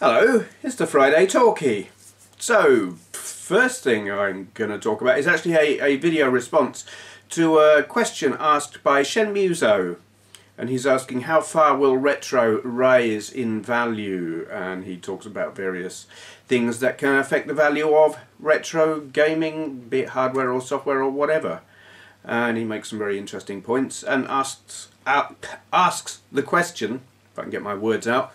Hello, it's the Friday Talkie. So, first thing I'm going to talk about is actually a video response to a question asked by Shenmueso. And he's asking how far will retro rise in value, and he talks about various things that can affect the value of retro gaming, be it hardware or software or whatever. And he makes some very interesting points and asks the question, if I can get my words out,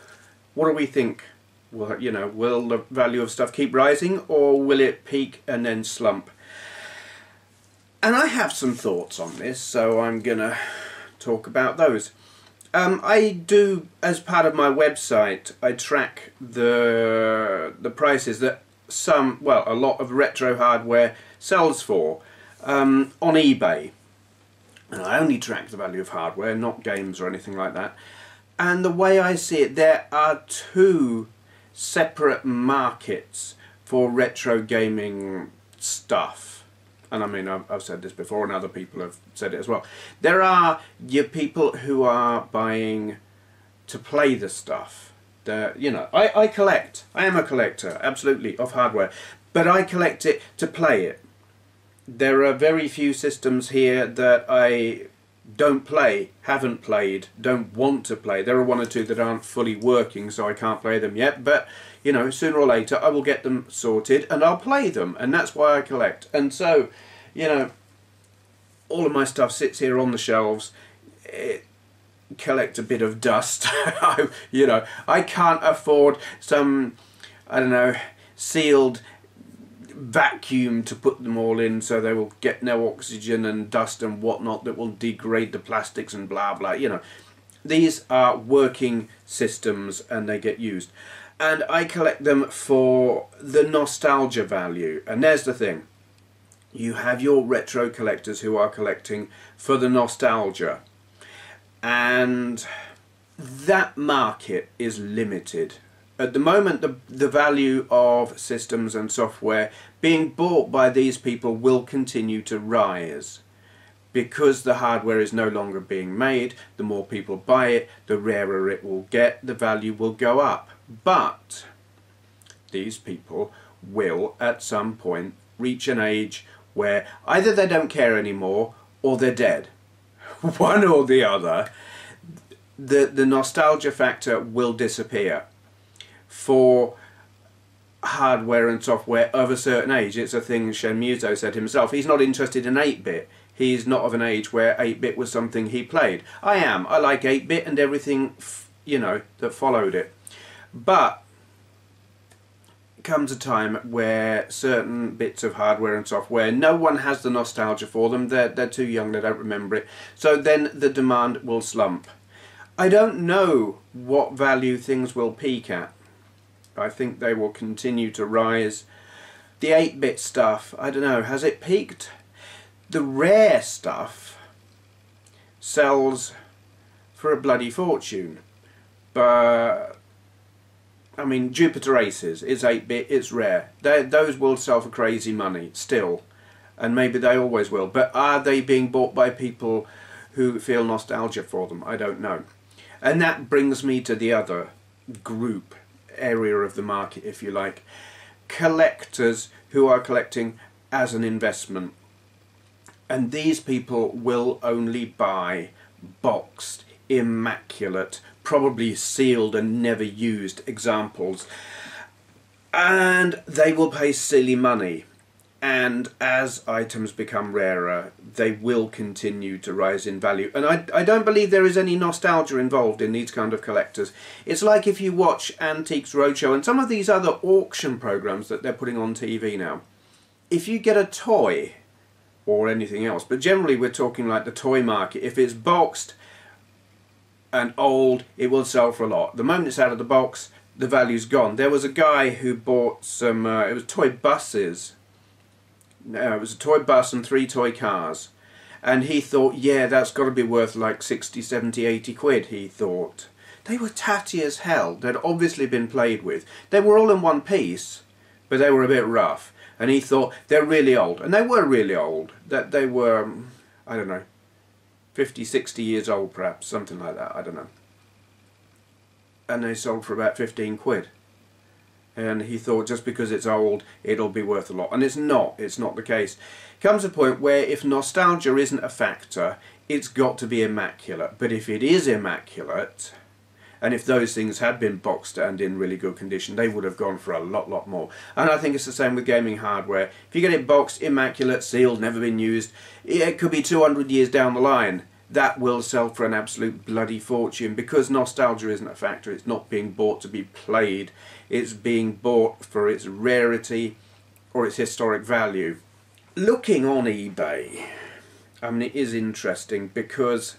what do we think? Well, you know, will the value of stuff keep rising, or will it peak and then slump? And I have some thoughts on this, so I'm gonna talk about those. I do, as part of my website, I track the prices that a lot of retro hardware sells for on eBay. And I only track the value of hardware, not games or anything like that. And the way I see it, there are two separate markets for retro gaming stuff. And I mean, I've said this before and other people have said it as well. There are your people who are buying to play the stuff. You know, I collect. I am a collector, absolutely, of hardware. But I collect it to play it. There are very few systems here that I don't play, haven't played, don't want to play. There are one or two that aren't fully working, so I can't play them yet, but you know, sooner or later I will get them sorted and I'll play them, and that's why I collect. And so, you know, all of my stuff sits here on the shelves. It collect a bit of dust. You know, I can't afford some, I don't know, sealed vacuum to put them all in so they will get no oxygen and dust and whatnot that will degrade the plastics and blah blah. You know, these are working systems and they get used, and I collect them for the nostalgia value. And there's the thing, you have your retro collectors who are collecting for the nostalgia, and that market is limited. At the moment, the value of systems and software being bought by these people will continue to rise. Because the hardware is no longer being made, the more people buy it, the rarer it will get, the value will go up. But these people will, at some point, reach an age where either they don't care anymore or they're dead. One or the other. The nostalgia factor will disappear for hardware and software of a certain age. It's a thing Shenmueso said himself. He's not interested in 8-bit. He's not of an age where 8-bit was something he played. I am. I like 8-bit and everything, you know, that followed it. But comes a time where certain bits of hardware and software, no one has the nostalgia for them. They're too young, they don't remember it. So then the demand will slump. I don't know what value things will peak at. I think they will continue to rise. The 8-bit stuff, I don't know, has it peaked? The rare stuff sells for a bloody fortune. But, I mean, Jupiter Aces, it's 8-bit, it's rare. Those will sell for crazy money, still. And maybe they always will. But are they being bought by people who feel nostalgia for them? I don't know. And that brings me to the other group, area of the market, if you like. Collectors who are collecting as an investment. And these people will only buy boxed, immaculate, probably sealed and never used examples. And they will pay silly money. And as items become rarer, they will continue to rise in value. And I don't believe there is any nostalgia involved in these kind of collectors. It's like if you watch Antiques Roadshow and some of these other auction programs that they're putting on TV now. If you get a toy, or anything else, but generally we're talking like the toy market, if it's boxed and old, it will sell for a lot. The moment it's out of the box, the value's gone. There was a guy who bought some, it was toy buses. No, it was a toy bus and 3 toy cars. And he thought, yeah, that's got to be worth like 60, 70, 80 quid, he thought. They were tatty as hell. They'd obviously been played with. They were all in one piece, but they were a bit rough. And he thought, they're really old. And they were really old. That they were, I don't know, 50, 60 years old perhaps, something like that, I don't know. And they sold for about 15 quid. and he thought just because it's old it'll be worth a lot, and it's not the case. Comes a point where if nostalgia isn't a factor, it's got to be immaculate. But if it is immaculate, and if those things had been boxed and in really good condition, they would have gone for a lot more. And I think it's the same with gaming hardware. If you get it boxed, immaculate, sealed, never been used, it could be 200 years down the line, that will sell for an absolute bloody fortune, because nostalgia isn't a factor. It's not being bought to be played, it's being bought for its rarity or its historic value. Looking on eBay, I mean, it is interesting because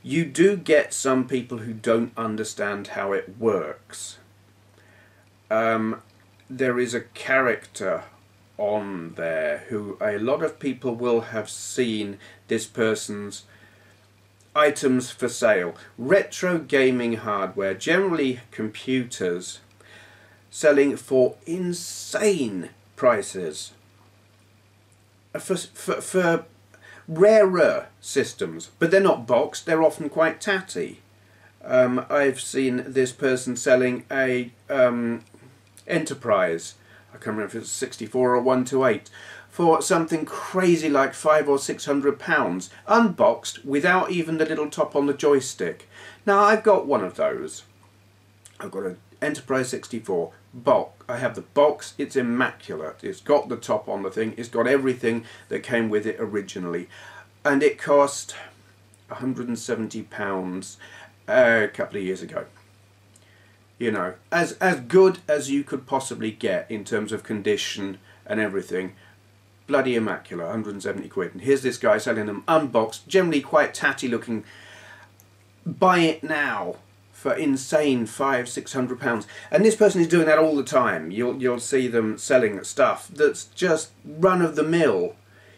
you do get some people who don't understand how it works. There is a character on there who a lot of people will have seen this person's items for sale. Retro gaming hardware, generally computers, selling for insane prices. For rarer systems, but they're not boxed, they're often quite tatty. I've seen this person selling a Enterprise, I can't remember if it's 64 or 128, for something crazy like £500 or £600, unboxed, without even the little top on the joystick. Now I've got one of those. I've got an Enterprise 64 box. I have the box, it's immaculate, it's got the top on the thing, it's got everything that came with it originally, and it cost £170 a couple of years ago. You know, as good as you could possibly get in terms of condition and everything. Bloody immaculate, 170 quid. And here's this guy selling them unboxed, generally quite tatty looking. Buy it now for insane £500-600, and this person is doing that all the time. You'll see them selling stuff that's just run of the mill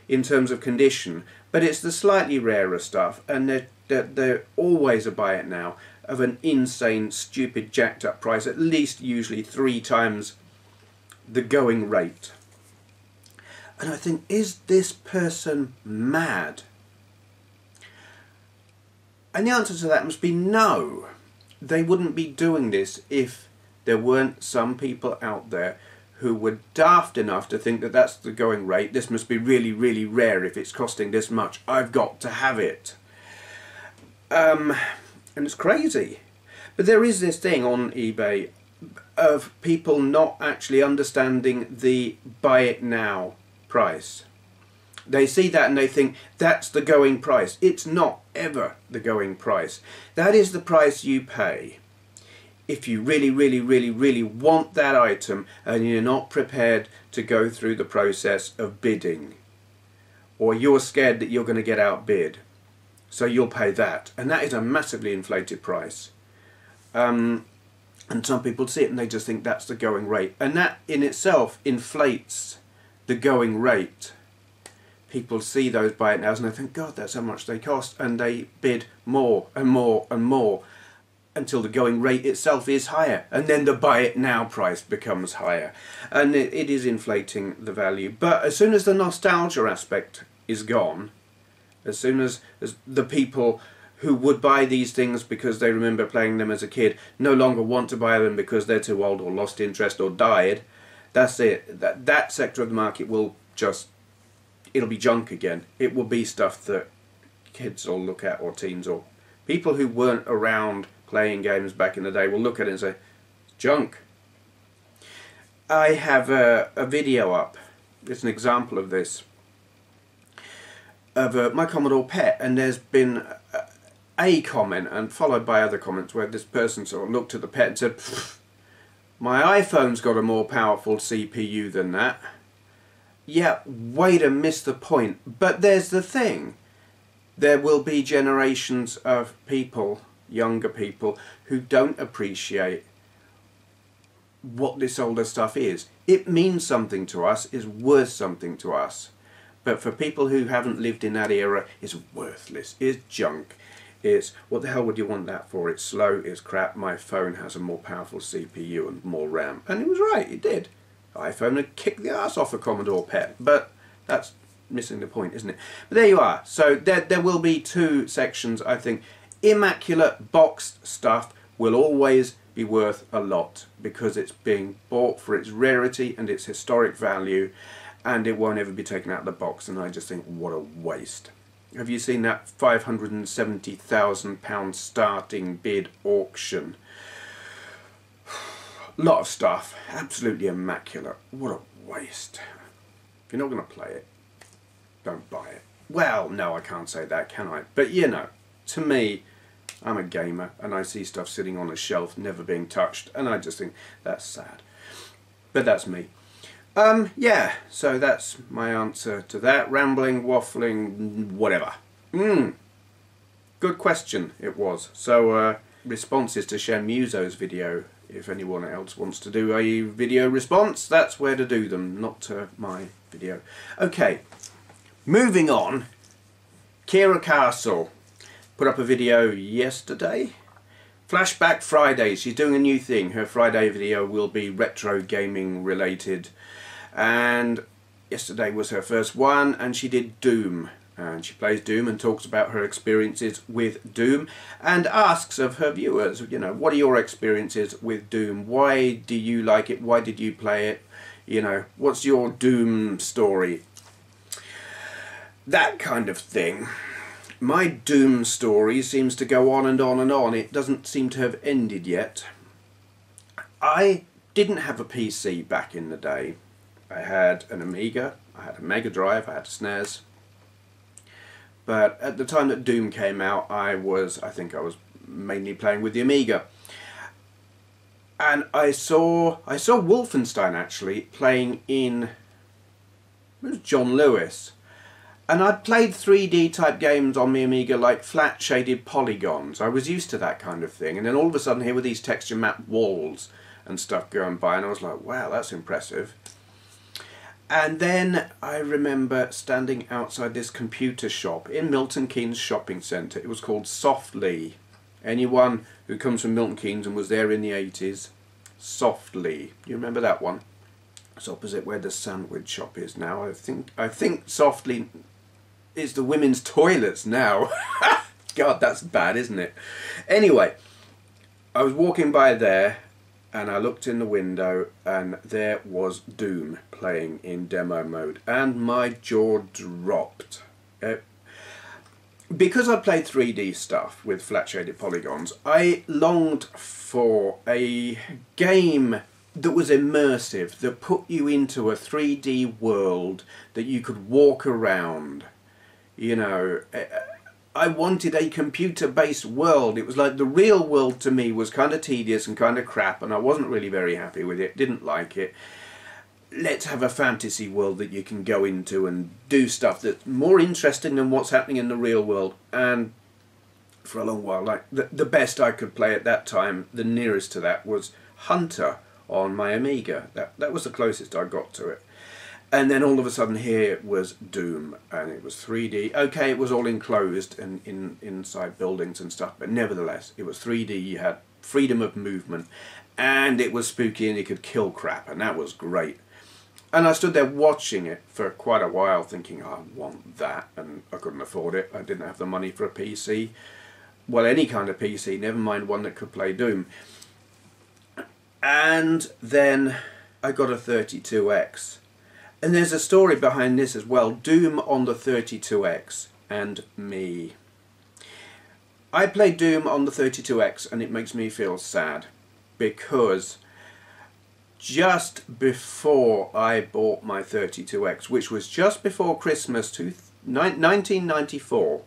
in terms of condition, but it's the slightly rarer stuff, and they're always a buy it now of an insane, stupid, jacked up price, at least usually 3 times the going rate. And I think, is this person mad? And the answer to that must be no. They wouldn't be doing this if there weren't some people out there who were daft enough to think that that's the going rate. This must be really, really rare if it's costing this much. I've got to have it. And it's crazy. But there is this thing on eBay of people not actually understanding the buy it now price. They see that and they think that's the going price. It's not ever the going price. That is the price you pay if you really, really, really, really want that item and you're not prepared to go through the process of bidding, or you're scared that you're going to get outbid, so you'll pay that, and that is a massively inflated price. And some people see it and they just think that's the going rate, and that in itself inflates the going rate. People see those buy it nows and they think, God, that's how much they cost, and they bid more and more and more until the going rate itself is higher, and then the buy it now price becomes higher, and it is inflating the value. But as soon as the nostalgia aspect is gone, as soon as the people who would buy these things because they remember playing them as a kid no longer want to buy them because they're too old or lost interest or died, that's it. That sector of the market will just, it'll be junk again. It will be stuff that kids will look at, or teens, or people who weren't around playing games back in the day will look at it and say, it's junk. I have a video up, it's an example of this, of my Commodore PET, and there's been a comment and followed by other comments where this person sort of looked at the PET and said, my iPhone's got a more powerful CPU than that. Yeah, way to miss the point. But there's the thing. There will be generations of people, younger people, who don't appreciate what this older stuff is. It means something to us, is worth something to us. But for people who haven't lived in that era, it's worthless, it's junk. It's, what the hell would you want that for? It's slow, it's crap, my phone has a more powerful CPU and more RAM. And he was right, it did. iPhone had kicked the arse off a Commodore PET, but that's missing the point, isn't it? But there you are. So there will be 2 sections, I think. Immaculate boxed stuff will always be worth a lot because it's being bought for its rarity and its historic value, and it won't ever be taken out of the box, and I just think what a waste. Have you seen that £570,000 starting bid auction? Lot of stuff, absolutely immaculate. What a waste. If you're not going to play it, don't buy it. Well, no, I can't say that, can I? But you know, to me, I'm a gamer and I see stuff sitting on a shelf never being touched, and I just think that's sad. But that's me. Yeah, so that's my answer to that. Rambling, waffling, whatever. Good question it was. So responses to Shenmueso's video. If anyone else wants to do a video response, that's where to do them, not to my video. Okay, moving on. Kiracastle put up a video yesterday. Flashback Friday. She's doing a new thing. Her Friday video will be retro gaming related. And yesterday was her first one, and she did Doom. And she plays Doom and talks about her experiences with Doom and asks of her viewers, you know, what are your experiences with Doom? Why do you like it? Why did you play it? You know, what's your Doom story? That kind of thing. My Doom story seems to go on and on and on. It doesn't seem to have ended yet. I didn't have a PC back in the day. I had an Amiga, I had a Mega Drive, I had a SNES. But at the time that Doom came out, I think I was mainly playing with the Amiga. And I saw Wolfenstein actually playing in, it was John Lewis. And I'd played 3D type games on the Amiga, like flat shaded polygons. I was used to that kind of thing. And then all of a sudden here were these texture map walls and stuff going by, and I was like, wow, that's impressive. And then I remember standing outside this computer shop in Milton Keynes shopping centre. It was called Softly. Anyone who comes from Milton Keynes and was there in the 80s, Softly. You remember that one? It's opposite where the sandwich shop is now. I think Softly is the women's toilets now. God, that's bad, isn't it? Anyway, I was walking by there, and I looked in the window and there was Doom playing in demo mode, and my jaw dropped. Because I played 3D stuff with flat shaded polygons, I longed for a game that was immersive, that put you into a 3D world that you could walk around. You know, I wanted a computer-based world. It was like the real world to me was kind of tedious and kind of crap, and I wasn't really very happy with it, didn't like it. Let's have a fantasy world that you can go into and do stuff that's more interesting than what's happening in the real world. And for a long while, like the best I could play at that time, the nearest to that was Hunter on my Amiga. That was the closest I got to it. And then all of a sudden here was Doom, and it was 3D. Okay, it was all enclosed and inside buildings and stuff, but nevertheless, it was 3D. You had freedom of movement, and it was spooky, and you could kill crap, and that was great. And I stood there watching it for quite a while, thinking, I want that, and I couldn't afford it. I didn't have the money for a PC. Well, any kind of PC, never mind one that could play Doom. And then I got a 32X. And there's a story behind this as well. Doom on the 32X and me. I played Doom on the 32X and it makes me feel sad because just before I bought my 32X, which was just before Christmas 1994,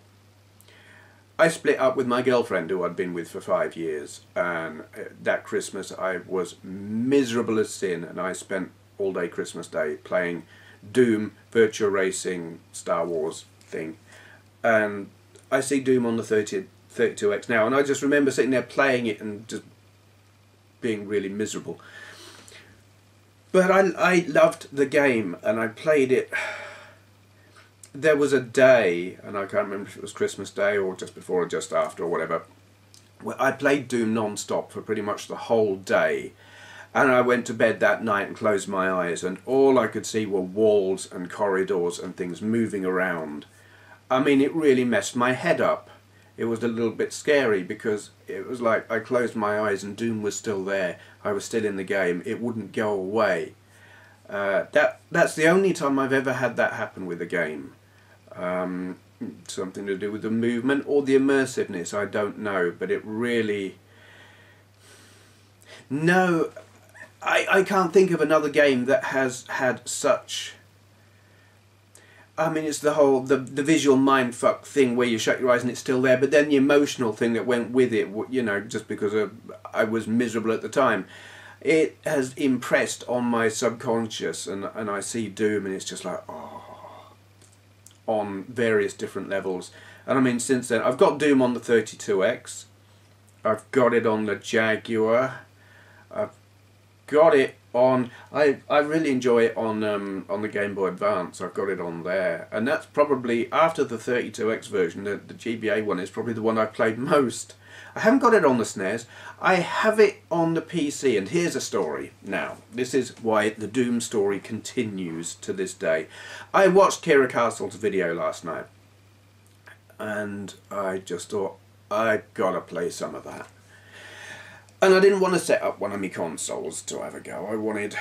I split up with my girlfriend who I'd been with for 5 years, and that Christmas I was miserable as sin, and I spent all day Christmas Day playing Doom, virtual racing, Star Wars thing. And I see Doom on the 32X now, and I just remember sitting there playing it and just being really miserable. But I loved the game, and I played it. There was a day, and I can't remember if it was Christmas Day or just before or just after or whatever, where I played Doom non-stop for pretty much the whole day. And I went to bed that night and closed my eyes, and all I could see were walls and corridors and things moving around. I mean, it really messed my head up. it was a little bit scary, because it was like I closed my eyes and Doom was still there. I was still in the game. It wouldn't go away. That's the only time I've ever had that happen with a game. Something to do with the movement or the immersiveness, I don't know, but it really... No, I can't think of another game that has had such... I mean, it's the whole, the visual mindfuck thing where you shut your eyes and it's still there, but then the emotional thing that went with it, you know, just because I was miserable at the time. It has impressed on my subconscious, and I see Doom and it's just like, oh, on various different levels. And I mean, since then, I've got Doom on the 32X, I've got it on the Jaguar, I've got it on, I really enjoy it on the Game Boy Advance. I've got it on there, and that's probably, after the 32X version, the GBA one is probably the one I've played most. I haven't got it on the SNES. I have it on the PC, and here's a story. Now, this is why the Doom story continues to this day. I watched Kiracastle's video last night, and I just thought, I've got to play some of that. And I didn't want to set up one of my consoles to have a go. I wanted,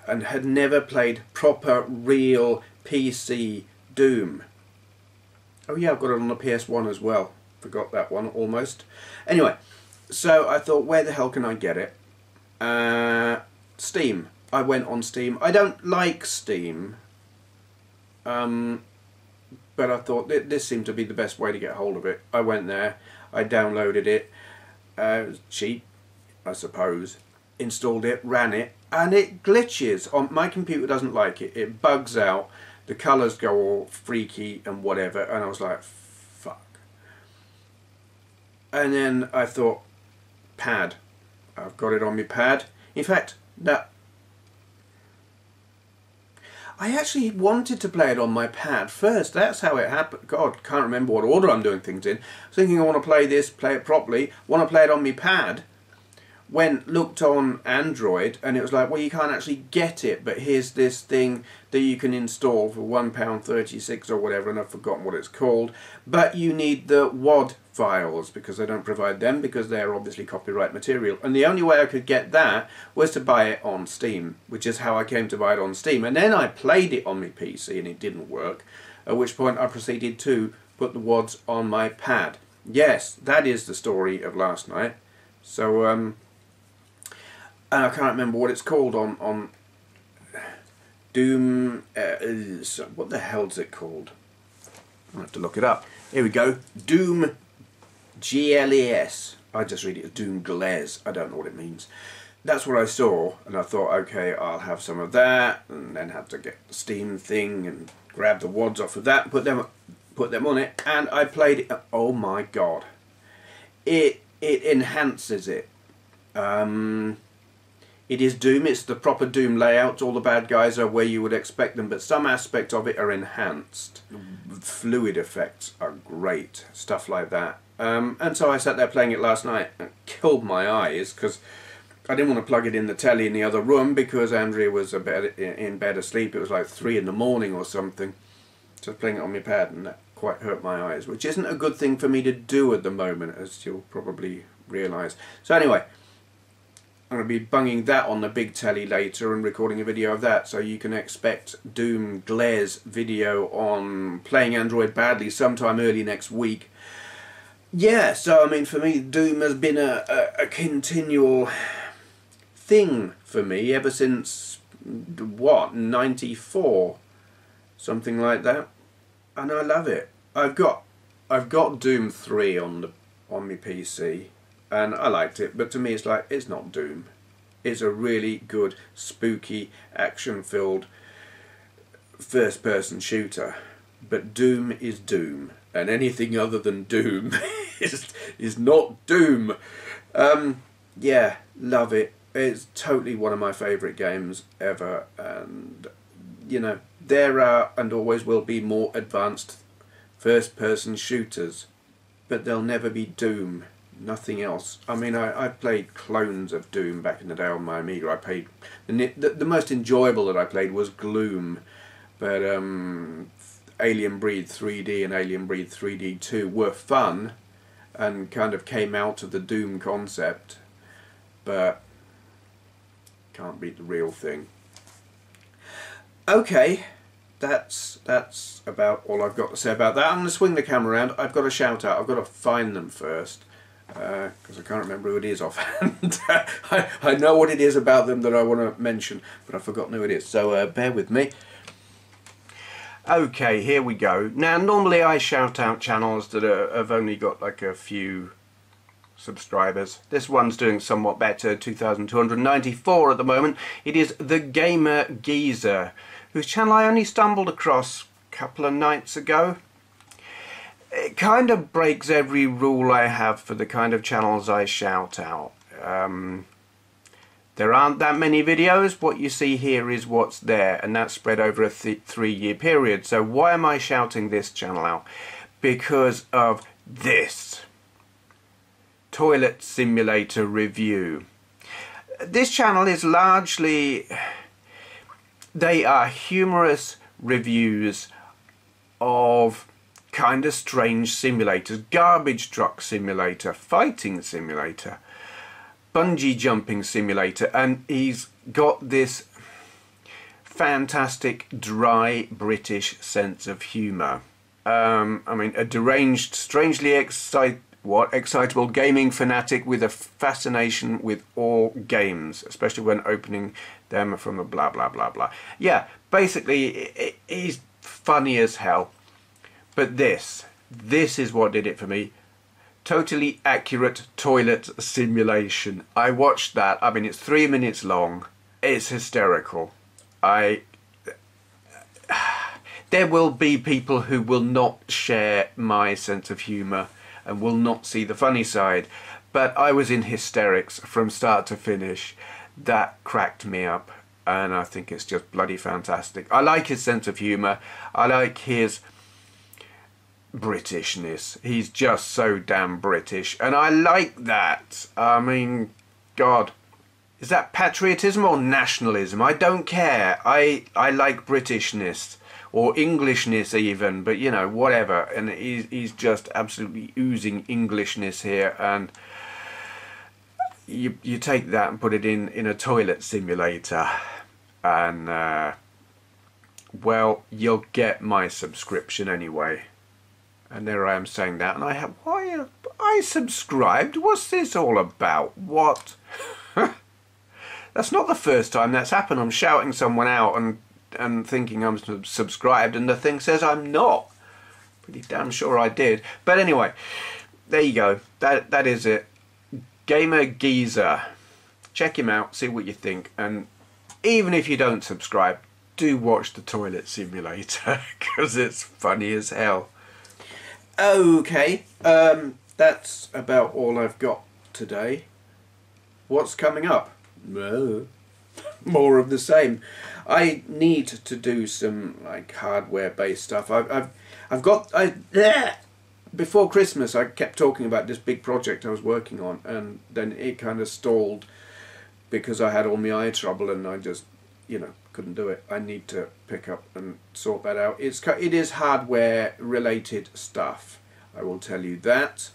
and had never played proper, real PC Doom. Oh yeah, I've got it on the PS1 as well. Forgot that one almost. Anyway, so I thought, where the hell can I get it? Steam. I went on Steam. I don't like Steam, but I thought this seemed to be the best way to get hold of it. I went there, I downloaded it. It was cheap, I suppose. Installed it, ran it, and it glitches. On my computer doesn't like it. It bugs out. The colours go all freaky and whatever, and I was like, fuck. And then I thought, pad. I've got it on my pad. In fact, that I actually wanted to play it on my pad first. That's how it happened. God, can't remember what order I'm doing things in. I was thinking I want to play this, play it properly, want to play it on my pad. Looked on Android, and it was like, well, you can't actually get it, but here's this thing that you can install for £1.36 or whatever, and I've forgotten what it's called. But you need the WAD files, because they don't provide them, because they're obviously copyright material. And the only way I could get that was to buy it on Steam, which is how I came to buy it on Steam. And then I played it on my PC, and it didn't work, at which point I proceeded to put the WADs on my pad. Yes, that is the story of last night. So, and I can't remember what it's called on Doom. What the hell's it called? I'll have to look it up. Here we go. Doom GLES. I just read it as Doom Glaze. I don't know what it means. That's what I saw, and I thought, okay, I'll have some of that, and then have to get the Steam thing and grab the WADs off of that, and put them on it, and I played it. Oh my god! It enhances it. It is Doom, it's the proper Doom layout, all the bad guys are where you would expect them, but some aspects of it are enhanced. Fluid effects are great, stuff like that. And so I sat there playing it last night and killed my eyes, because I didn't want to plug it in the telly in the other room, because Andrea was in bed asleep. It was like 3 in the morning or something. So I was playing it on my pad, and that quite hurt my eyes, which isn't a good thing for me to do at the moment, as you'll probably realise. So anyway, I'm going to be bunging that on the big telly later and recording a video of that, so you can expect Doom Glaze video on Playing Android Badly sometime early next week. Yeah, so I mean, for me, Doom has been a continual thing for me ever since, what, 94? Something like that. And I love it. I've got Doom 3 on my PC. And I liked it, but to me it's like, it's not Doom. It's a really good, spooky, action-filled first-person shooter. But Doom is Doom, and anything other than Doom is not Doom. Yeah, love it. It's totally one of my favourite games ever, and you know, there are and always will be more advanced first-person shooters, but they'll never be Doom. Nothing else. I mean, I played clones of Doom back in the day on my Amiga. I played the most enjoyable that I played was Gloom, but Alien Breed 3D and Alien Breed 3D 2 were fun, and kind of came out of the Doom concept, but can't beat the real thing. Okay, that's about all I've got to say about that. I'm going to swing the camera around. I've got a shout out. I've got to find them first, because I can't remember who it is offhand. I know what it is about them that I want to mention, but I've forgotten who it is, so bear with me. Okay, here we go. Now, normally I shout out channels that have only got like a few subscribers. This one's doing somewhat better, 2,294 at the moment. It is the GamerGeezer, whose channel I only stumbled across a couple of nights ago. It kind of breaks every rule I have for the kind of channels I shout out. There aren't that many videos. What you see here is what's there, and that's spread over a 3-year period. So why am I shouting this channel out? Because of this. Toilet Simulator Review. This channel is largely... they are humorous reviews of kind of strange simulators. Garbage truck simulator, fighting simulator, bungee jumping simulator, and he's got this fantastic dry British sense of humour. I mean, a deranged, strangely excitable gaming fanatic with a fascination with all games, especially when opening them from a blah blah blah blah. Yeah, basically he's funny as hell. But this is what did it for me. Totally accurate toilet simulation. I watched that. I mean, it's 3 minutes long. It's hysterical. There will be people who will not share my sense of humour and will not see the funny side, but I was in hysterics from start to finish. That cracked me up, and I think it's just bloody fantastic. I like his sense of humour. I like his Britishness. He's just so damn British, and I like that. I mean, God, is that patriotism or nationalism? I don't care. I like Britishness, or Englishness even, but you know, whatever. And he's just absolutely oozing Englishness here, and you take that and put it in a toilet simulator, and well, you'll get my subscription anyway. And there I am saying that, and I subscribed. What's this all about? What? That's not the first time that's happened. I'm shouting someone out and thinking I'm subscribed, and the thing says I'm not. Pretty damn sure I did. But anyway, there you go. That is it. GamerGeezer. Check him out, see what you think, and even if you don't subscribe, do watch the toilet simulator, because it's funny as hell. Okay, that's about all I've got today. What's coming up? More of the same. I need to do some like hardware-based stuff. Before Christmas I kept talking about this big project I was working on, and then it kind of stalled because I had all my eye trouble, and I just, you know, couldn't do it. I need to pick up and sort that out. It is hardware related stuff, I will tell you that.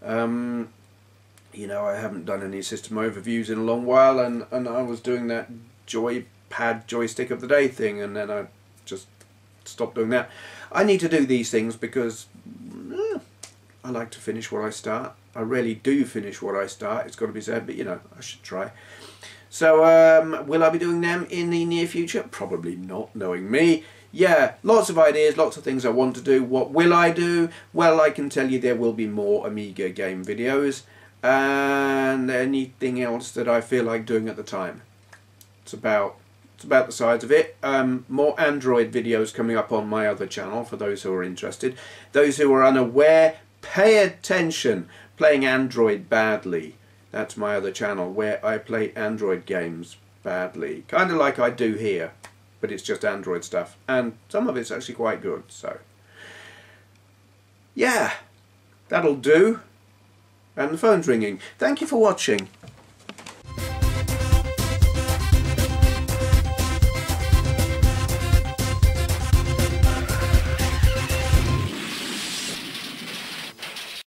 You know, I haven't done any system overviews in a long while, and I was doing that joypad joystick of the day thing, and then I just stopped doing that. I need to do these things because I like to finish what I start. I really do finish what I start, it's got to be said, but you know, I should try. So will I be doing them in the near future? Probably not, knowing me. Yeah, lots of ideas, lots of things I want to do. What will I do? Well, I can tell you there will be more Amiga game videos and anything else that I feel like doing at the time. It's about the size of it. More Android videos coming up on my other channel for those who are interested. Those who are unaware, pay attention. Playing Android badly. That's my other channel where I play Android games badly. Kind of like I do here, but it's just Android stuff. And some of it's actually quite good, so. Yeah, that'll do. And the phone's ringing. Thank you for watching.